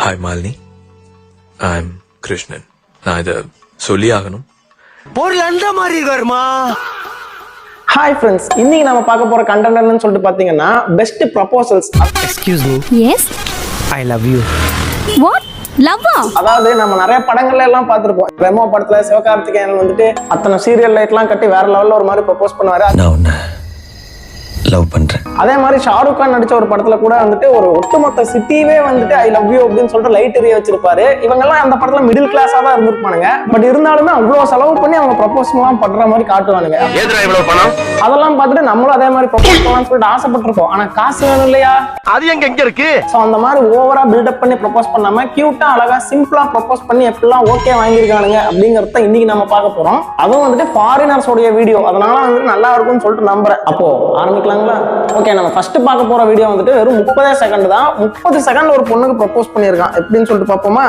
Hi Malini, I am Krishnan. நான் இதை சொல்லி ஆகணும். பொருள் அந்த மாதிரி இருக்காருமா. ஹாய் ஃப்ரெண்ட்ஸ், இன்னைக்கு நம்ம பார்க்க போற கண்டென்ட்னு சொல்லிட்டு பாத்தீங்கன்னா best proposals. Excuse me. Yes, I love you. What லவ்வா? அதாவது நம்ம நிறைய படங்கள்ல எல்லாம் பார்த்திருப்போம். ரெமோ படத்துல சிவகார்த்திகேயன் வந்துட்டு அத்தனை சீரியல் லைட் எல்லாம் கட்டி வேற லெவல்ல ஒரு மாதிரி ப்ரொபோஸ் பண்ணுவாரு. நான் உன்னை லவ் பண்றேன். அதே மாதிரி ஷாருக் கான் நடிச்ச ஒரு படத்துல கூட வந்துட்டு ஒரு ஒட்டுமொத்த சிட்டியே வந்துட்டு ஐ லவ் யூ அப்படின்னு சொல்லிட்டு லைட் எரிய வச்சிருப்பாரு. இவங்க எல்லாம் அந்த படத்துல மிடில் கிளாஸா தான் இருந்திருப்பானுங்க. பட் இருந்தாலுமே அவ்வளவு செலவு பண்ணி அவங்க ப்ரொபோஸ் எல்லாம் பண்ற மாதிரி காட்டுவானுங்க. அதெல்லாம் பார்த்துட்டு நம்மளும் அதே மாதிரி ப்ரொபோஸ் பண்ணலாம்னு சொல்லிட்டு ஆசைப்பட்டிருப்போம். ஆனா காசு வேணும் இல்லையா? அது எங்க இருக்கு? சோ அந்த மாதிரி ஓவரா பில்டப் பண்ணி ப்ரொபோஸ் பண்ணாம கியூட்டா அழகா சிம்பிளா ப்ரொபோஸ் பண்ணி எப்படிலாம் ஓகே வாங்கியிருக்கானுங்க அப்படிங்கறத இன்னைக்கு நம்ம பார்க்க போறோம். அதுவும் வந்துட்டு ஃபாரினர்ஸ் உடைய வீடியோ. அதனால வந்துட்டு நல்லா இருக்கும்னு சொல்லிட்டு நம்புறேன். அப்போ ஆரம்பிக்கலாங்களா? ஓகே, நம்ம ஃபர்ஸ்ட் பார்க்க போற வீடியோ வந்துட்டு வெறும் 30 செகண்ட் தான். 30 செகண்ட் ஒரு பொண்ணுக்கு ப்ரொபோஸ் பண்ணியிருக்கான். எப்படின்னு சொல்லிட்டு பார்ப்போமா?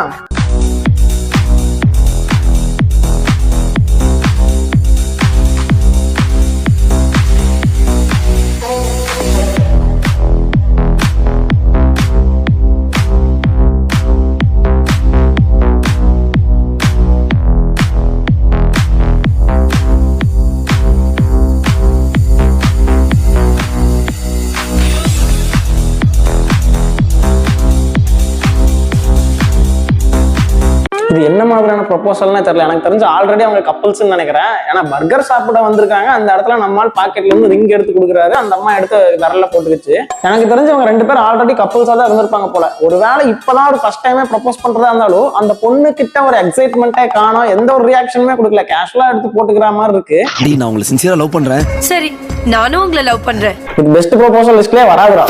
இது என்ன மாதிரியான ப்ரொபோசல்னே தெரியல. எனக்கு தெரிஞ்சு ஆல்ரெடி அவங்க கப்பல்ஸ்ன்னு நினைக்கிறேன். ஏன்னா பர்கர் சாப்பிட வந்திருக்காங்க. அந்த இடத்துல நம்மால் பாக்கெட்ல இருந்து ரிங் எடுத்து கொடுக்குறாரு. அந்த அம்மா எடுத்து விரல்ல போட்டுக்கிச்சு. எனக்கு தெரிஞ்சு அவங்க 2 பேரும் ஆல்ரெடி கப்பல்ஸா தான் இருந்திருப்பாங்க போல. ஒருவேளை இப்பதான் ஒரு ஃபர்ஸ்ட் டைமே ப்ரொபோஸ் பண்றதா இருந்தாலும் அந்த பொண்ணு கிட்ட ஒரு எக்ஸைட்மெண்ட்டே காணோம். எந்த ஒரு ரியாக்ஷனுமே கொடுக்கல. கேஷுவலா எடுத்து போட்டுக்கிற மாதிரி இருக்கு. நான் உங்களை சின்சியரா லவ் பண்றேன். சரி, நானும் உங்களை லவ் பண்றேன். இது பெஸ்ட் ப்ரொபோசல் லிஸ்ட்லயே வராதுடா.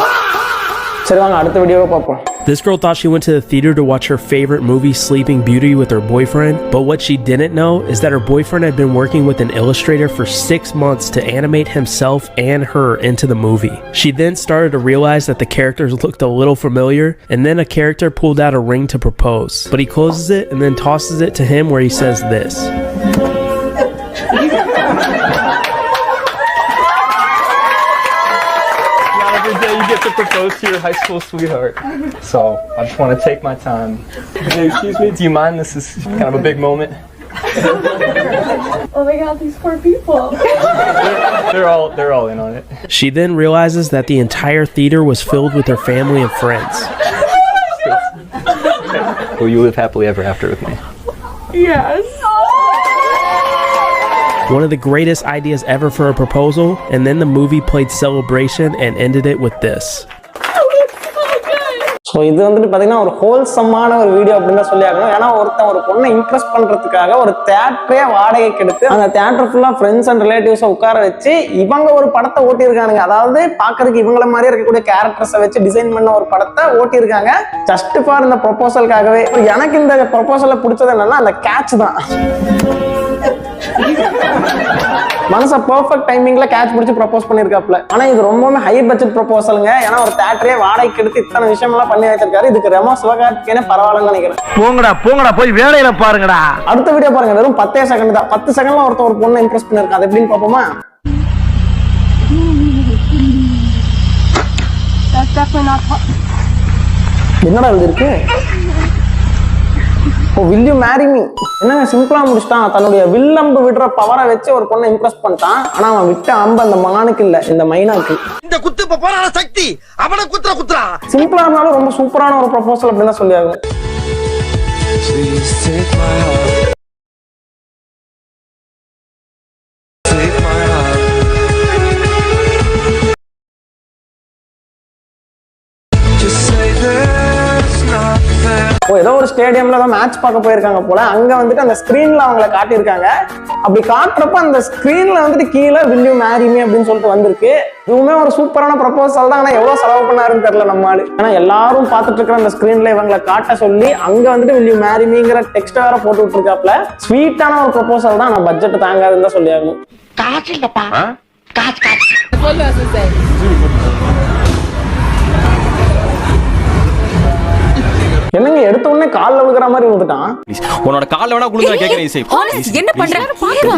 சரி, வாங்க அடுத்த வீடியோவை பார்ப்போம். This girl thought she went to the theater to watch her favorite movie, Sleeping Beauty, with her boyfriend. But what she didn't know is that her boyfriend had been working with an illustrator for 6 months to animate himself and her into the movie. She then started to realize that the characters looked a little familiar, and then a character pulled out a ring to propose. But he closes it and then tosses it to him where he says this. You get to propose to your high school sweetheart. So I just want to take my time. Hey, excuse me, do you mind? This is kind of a big moment. Oh my god, these poor people. They're all in on it. She then realizes that the entire theater was filled with her family and friends. Will you live happily ever after with me? Yes. One of the greatest ideas ever for a proposal, and then the movie played Celebration and ended it with this. So இது வந்துட்டு பார்த்தீங்கன்னா ஒரு ஹோல்சமான ஒரு video அப்படின்னு தான் சொல்லி ஆகணும். ஏன்னா ஒருத்தன் ஒரு பொண்ணை இம்ப்ரெஸ் பண்ணுறதுக்காக ஒரு தேட்டரே வாடகைக்கு எடுத்து அந்த தேட்டர் ஃபுல்லாக ஃப்ரெண்ட்ஸ் அண்ட் ரிலேட்டிவ்ஸை உட்கார வச்சு இவங்க ஒரு படத்தை ஓட்டியிருக்கானுங்க. அதாவது பார்க்கறதுக்கு இவங்கள மாதிரியே இருக்கக்கூடிய கேரக்டர்ஸை வச்சு டிசைன் பண்ண ஒரு படத்தை ஓட்டியிருக்காங்க. ஜஸ்ட் ஃபார் இந்த ப்ரொபோசலுக்காகவே. எனக்கு இந்த ப்ரொபோசலை பிடிச்சது என்னன்னா அந்த கேட்ச் தான். மனச பெர்ஃபெக்ட் டைமிங்ல கேட்ச் பிடிச்சி ப்ரொபோஸ் பண்ணிருக்காப்ல. ஆனா இது ரொம்பவே ஹை பட்ஜெட் ப்ரொபோசலுங்க. ஏன்னா ஒரு தேட்டரே வாடகைக்கு எடுத்து இத்தனை விஷயம் எல்லாம் பண்ணி வச்சிருக்காரு. இதுக்கு ரெமோ சிவகார்த்திகேயனே பரவாயில்லன்னு நினைக்கிறேன். போங்கடா போய் வேலையில பாருங்கடா. அடுத்த வீடியோ பாருங்க, வெறும் 10 செகண்ட் தான். 10 செகண்ட்ல ஒருத்தர் ஒரு பொண்ணை இம்ப்ரெஸ் பண்ணிருக்கான். அது எப்படின்னு பாப்போமா? என்னடா எழுதிருக்கு? Will you marry me? என்னங்க சிம்பிளா முடிச்சிட்டான். தன்னுடைய வில்லம்பு விடுற பவரை வச்சு ஒரு பொண்ணை இம்ப்ரெஸ் பண்ணிட்டான். ஆனா அவன் விட்ட அம்பு அந்த மானுக்கு இல்ல, இந்த மைனாக்கு. இந்த குத்து இப்ப போறான சக்தி அவனை குத்துறா. சிம்பிளா இருந்தாலும் ரொம்ப சூப்பரான ஒரு ப்ரொபோசல் அப்படின்னு தான் சொல்லி ஆகும். ஏதோ ஒரு ஸ்டேடியம்ல தான் மேட்ச் பார்க்க போயிருக்காங்க போல. அங்க வந்துட்டு அந்த ஸ்கிரீன்ல அவங்கள காட்டியிருக்காங்க. அப்படி காட்டுறப்ப அந்த ஸ்கிரீன்ல வந்துட்டு கீழே will you marry me அப்படின்னு சொல்லிட்டு வந்திருக்கு. இதுவுமே ஒரு சூப்பரான ப்ரொபோசல் தான். ஆனா எவ்வளவு செலவு பண்ணாருன்னு தெரியல நம்மால. ஆனா எல்லாரும் பார்த்துட்டு இருக்கிற அந்த ஸ்கிரீன்ல இவங்களை காட்ட சொல்லி அங்க வந்துட்டு will you marry meங்கிற டெக்ஸ்ட் வேற போட்டு விட்டுருக்காப்ல. ஸ்வீட்டான ஒரு ப்ரொபோசல் தான். நான் பட்ஜெட் தாங்காதுன்னு தான் சொல்லி ஆகணும். காசு இல்லப்பா. காசு என்னங்க எடுத்த உடனே கால்ல விழுகிற மாதிரி விழுந்துட்டான். உன்னோட கால்ல வேணா குளுங்க நான் கேக்குறேன். இசை என்ன பண்றாரு பாருங்க.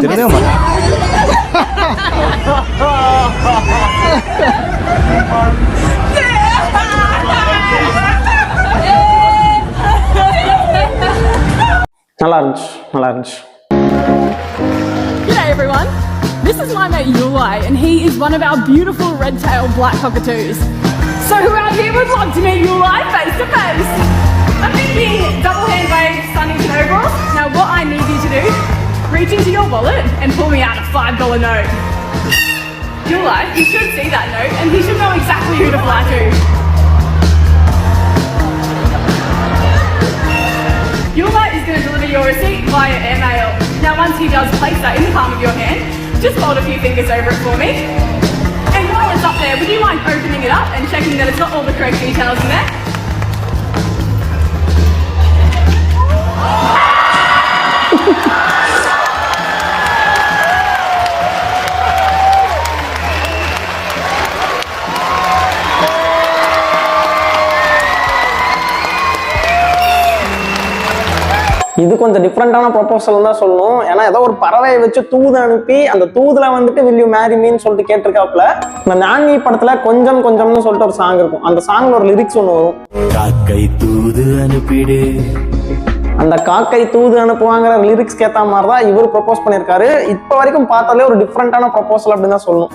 நல்லா இருந்துச்சு. G'day everyone. This is my mate Yulai, and he is one of our beautiful red-tailed black cockatoos. So who out here would love to meet Yulai face to face? I'm thinking double hand wave, sunnies and overalls. Now what I need you to do, reach into your wallet and pull me out a $5 note. Yulai, you should see that note, and he should know exactly who to fly to. Yulai is going to deliver your receipt via airmail. Now once he does, place that in the palm of your hand. Just fold a few fingers over it for me. And while it's up there, would you mind opening it up and checking that it's got all the correct details in there? இது கொஞ்சம் டிஃப்ரெண்டான proposal தான் சொல்லணும். ஏன்னா ஏதோ ஒரு பறவையை வச்சு தூது அனுப்பி அந்த தூதுல வந்துட்டு will you marry meன்னு சொல்லிட்டு கேட்டிருக்காப்புல. இந்த நானி படத்துல கொஞ்சம் கொஞ்சம்னு சொல்லிட்டு ஒரு சாங் இருக்கும். அந்த சாங்ல ஒரு லிரிக்ஸ் ஒன்று வரும், காக்கை தூது அனுப்பிடு. அந்த காக்கை தூது அனுப்புவாங்கிற லிரிக்ஸ்க்கு ஏற்ற மாதிரி தான் இவர் ப்ரொபோஸ் பண்ணியிருக்காரு. இப்போ வரைக்கும் பார்த்தாலே ஒரு டிஃப்ரெண்டான ப்ரொபோசல் அப்படின்னு தான் சொல்லணும்.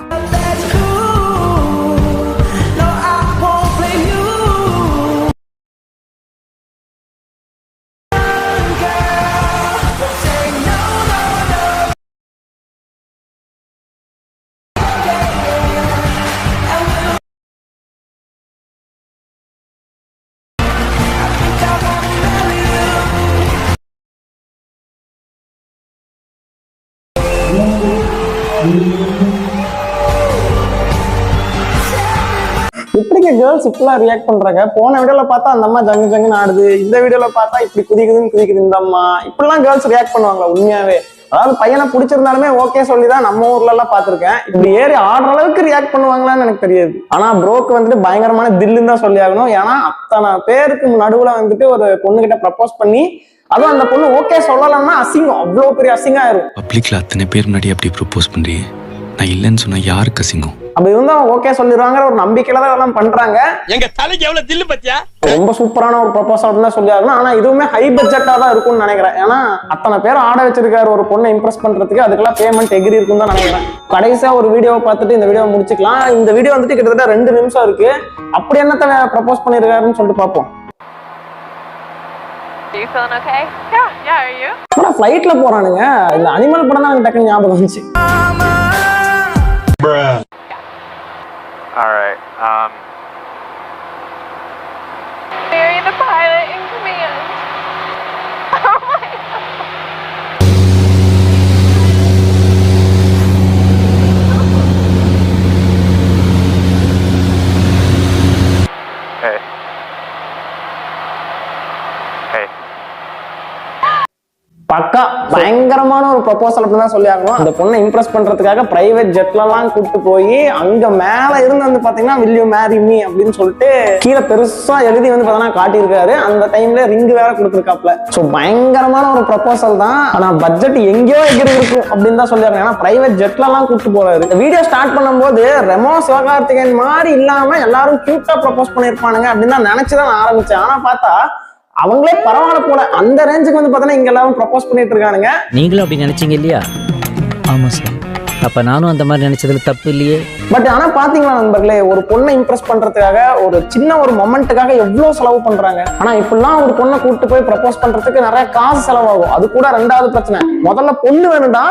எப்படிங்க கேர்ள்ஸ் இப்பெல்லாம் ரியாக்ட் பண்றாங்க? போன வீடியோல பார்த்தா அந்த அம்மா ஜங்கு ஜங்குன்னு ஆடுது, இந்த வீடியோல பார்த்தா இப்படி குதிக்குது இந்த அம்மா. இப்படிலாம் கேர்ள்ஸ் ரியாக்ட் பண்ணுவாங்களா உண்மையாவே? அதாவது பையனை பிடிச்சிருந்தாலுமே ஓகே சொல்லிதான் நம்ம ஊர்ல எல்லாம் பாத்திருக்கேன். இப்படி ஏறி ஆடுற அளவுக்கு ரியாக்ட் பண்ணுவாங்களான்னு எனக்கு தெரியாது. ஆனா ப்ரோக்கு வந்துட்டு பயங்கரமான தில்லுன்னு தான் சொல்லி ஆகணும். ஏன்னா அத்தனை பேருக்கு நடுவுல வந்துட்டு ஒரு பொண்ணு கிட்ட ப்ரப்போஸ் பண்ணி அதுவும் அந்த பொண்ணு ஓகே சொல்லலன்னா அசிங்கம், அவ்வளவு பெரிய அசிங்கம் ஆயிரும். பப்ளிக்ல அத்தனை பேர் முன்னாடி அப்படி ப்ரப்போஸ் பண்றீங்க, நான் இல்லைன்னு சொன்னா யாருக்கு அசிங்கம்? அப்படி இருந்தா ஓகே சொல்லிடுவாங்கிற ஒரு நம்பிக்கையில தான் எல்லாம் பண்றாங்க. எங்க தலைக்கு எவ்வளவு தில்லு பத்தியா? ரொம்ப சூப்பரான ஒரு ப்ரொபோசல் தான் சொல்லி ஆகணும். ஆனா இதுவுமே ஹை பட்ஜெட்டா தான் இருக்கும்னு நினைக்கிறேன். ஏன்னா அத்தனை பேர் ஆட வச்சிருக்காரு ஒரு பொண்ணை இம்ப்ரெஸ் பண்றதுக்கு, அதுக்கெல்லாம் பேமெண்ட் எகிரி இருக்குன்னு தான் நினைக்கிறேன். கடைசியா ஒரு வீடியோவை பார்த்துட்டு இந்த வீடியோ முடிச்சுக்கலாம். இந்த வீடியோ வந்துட்டு கிட்டத்தட்ட 2 நிமிஷம் இருக்கு. அப்படி என்னத்த ப்ரப்போஸ் பண்ணிருக்காருன்னு சொல்லிட்டு பார்ப்போம். ஃபிளைட்ல போறானுங்க. இந்த அனிமல் படம் தான் எனக்கு டக்குன்னு ஞாபகம் வந்துச்சு. All right. Marry the pilot in command. Oh my God. Hey. Hey. பக்கா பயங்கரமான ஒரு ப்ரொபோசல் அப்படின்னு தான் சொல்லி ஆகணும். அந்த பொண்ணை இம்ப்ரெஸ் பண்றதுக்காக பிரைவேட் ஜெட்லாம் கூப்பிட்டு போய் அங்க மேல இருந்து வந்து பாத்தீங்கன்னா will you marry me அப்படின்னு சொல்லிட்டு கீழே பெருசா எழுதி வந்து பாத்தீங்கன்னா காட்டியிருக்காரு. அந்த டைம்ல ரிங் வேற கொடுத்துருக்காப்ல. சோ பயங்கரமான ஒரு ப்ரொபோசல் தான். ஆனா பட்ஜெட் எங்கேயோ எகிரி இருக்கும் அப்படின்னு தான் சொல்லி ஆகணும். ஏன்னா பிரைவேட் ஜெட்லாம் கூப்பிட்டு போறாரு. இந்த வீடியோ ஸ்டார்ட் பண்ணும்போது ரெமோ சிவகார்த்திகேயன் மாதிரி இல்லாம எல்லாரும் கியூட்டா ப்ரொபோஸ் பண்ணிருப்பானுங்க அப்படின்னு தான் நினைச்சுதான் நான் ஆரம்பிச்சேன். ஆனா பார்த்தா அவங்களே பரவாயில்ல போல அந்த ரேஞ்சுக்கு வந்து பார்த்தா இங்க எல்லாரும் ப்ரப்போஸ் பண்ணிட்டு இருக்கானுங்க. நீங்களும் அப்படி நினைச்சீங்க இல்லையா? ஆமா சார். அப்ப நானும் அந்த மாதிரி நினைச்சதுல தப்பு இல்லையே. பட் ஆனா பாத்தீங்களா நண்பர்களே, ஒரு பொண்ணை இம்ப்ரெஸ் பண்றதுக்காக ஒரு சின்ன ஒரு மொமெண்ட்டுக்காக எவ்வளவு செலவு பண்றாங்க. ஆனா இப்பெல்லாம் ஒரு பொண்ணை கூப்பிட்டு போய் ப்ரப்போஸ் பண்றதுக்கு நிறைய காசு செலவாகும். அது கூட ரெண்டாவது பிரச்சனை, முதல்ல பொண்ணு வேணும்டா.